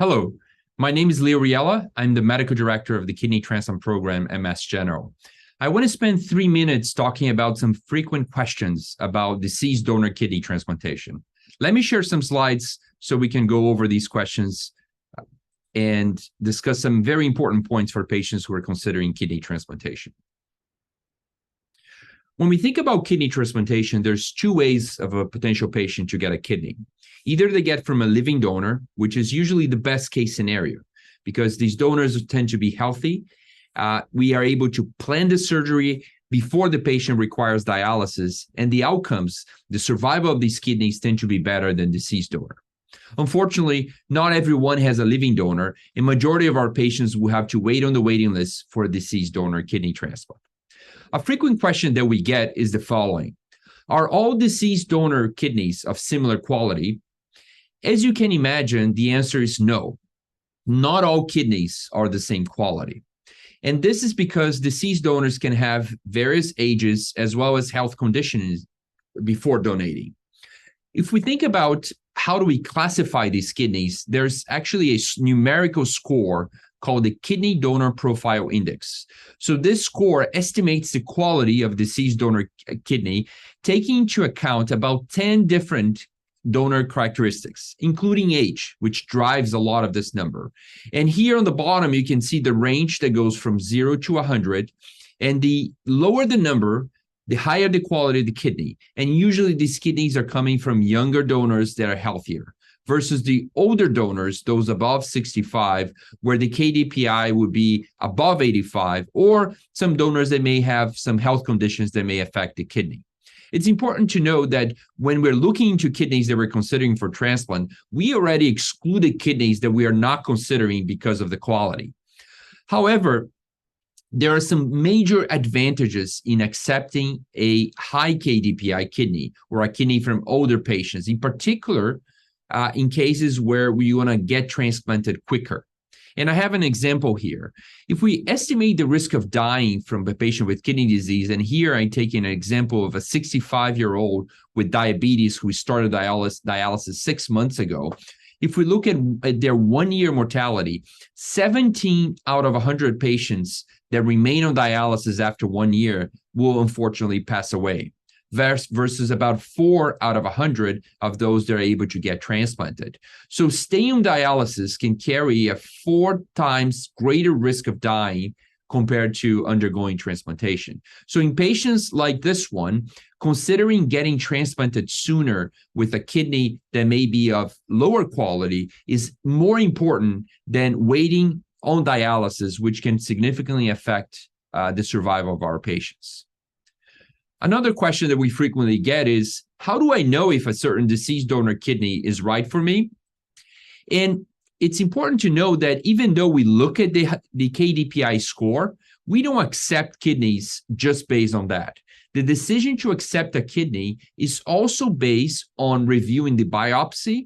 Hello, my name is Leo Riella. I'm the medical director of the kidney transplant program at Mass General. I want to spend 3 minutes talking about some frequent questions about deceased donor kidney transplantation. Let me share some slides so we can go over these questions and discuss some very important points for patients who are considering kidney transplantation. When we think about kidney transplantation, there's two ways of a potential patient to get a kidney. Either they get from a living donor, which is usually the best case scenario, because these donors tend to be healthy. We are able to plan the surgery before the patient requires dialysis, and the outcomes, the survival of these kidneys tend to be better than deceased donor. Unfortunately, not everyone has a living donor, and majority of our patients will have to wait on the waiting list for a deceased donor kidney transplant. A frequent question that we get is the following: are all deceased donor kidneys of similar quality? As you can imagine, the answer is no. Not all kidneys are the same quality. And this is because deceased donors can have various ages as well as health conditions before donating. If we think about how do we classify these kidneys, there's actually a numerical score called the Kidney Donor Profile Index. So this score estimates the quality of deceased donor kidney, taking into account about 10 different donor characteristics, including age, which drives a lot of this number. And here on the bottom, you can see the range that goes from 0 to 100. And the lower the number, the higher the quality of the kidney. And usually these kidneys are coming from younger donors that are healthier versus the older donors, those above 65, where the KDPI would be above 85, or some donors that may have some health conditions that may affect the kidney. It's important to know that when we're looking into kidneys that we're considering for transplant, we already excluded kidneys that we are not considering because of the quality. However, there are some major advantages in accepting a high KDPI kidney or a kidney from older patients, in particular, in cases where we want to get transplanted quicker. And I have an example here. If we estimate the risk of dying from a patient with kidney disease, and here I'm taking an example of a 65-year-old with diabetes who started dialysis 6 months ago. If we look at their 1-year mortality, 17 out of 100 patients that remain on dialysis after 1 year will unfortunately pass away, versus about 4 out of 100 of those that are able to get transplanted. So staying on dialysis can carry a 4 times greater risk of dying compared to undergoing transplantation. So in patients like this one, considering getting transplanted sooner with a kidney that may be of lower quality is more important than waiting on dialysis, which can significantly affect the survival of our patients. Another question that we frequently get is, how do I know if a certain deceased donor kidney is right for me? And it's important to know that even though we look at the KDPI score, we don't accept kidneys just based on that. The decision to accept a kidney is also based on reviewing the biopsy,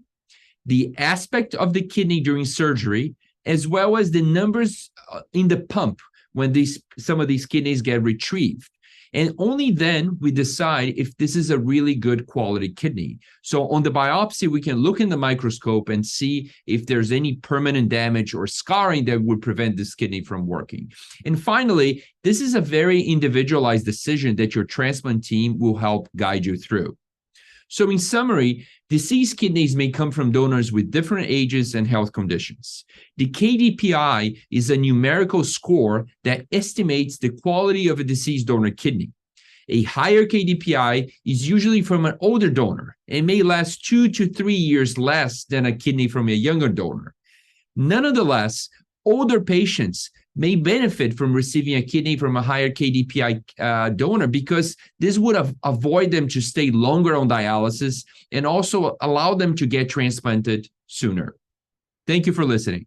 the aspect of the kidney during surgery, as well as the numbers in the pump when some of these kidneys get retrieved. And only then we decide if this is a really good quality kidney. So on the biopsy, we can look in the microscope and see if there's any permanent damage or scarring that would prevent this kidney from working. And finally, this is a very individualized decision that your transplant team will help guide you through. So in summary, deceased kidneys may come from donors with different ages and health conditions. The KDPI is a numerical score that estimates the quality of a deceased donor kidney. A higher KDPI is usually from an older donor and may last 2 to 3 years less than a kidney from a younger donor. Nonetheless, older patients may benefit from receiving a kidney from a higher KDPI donor because this would avoid them to stay longer on dialysis and also allow them to get transplanted sooner. Thank you for listening.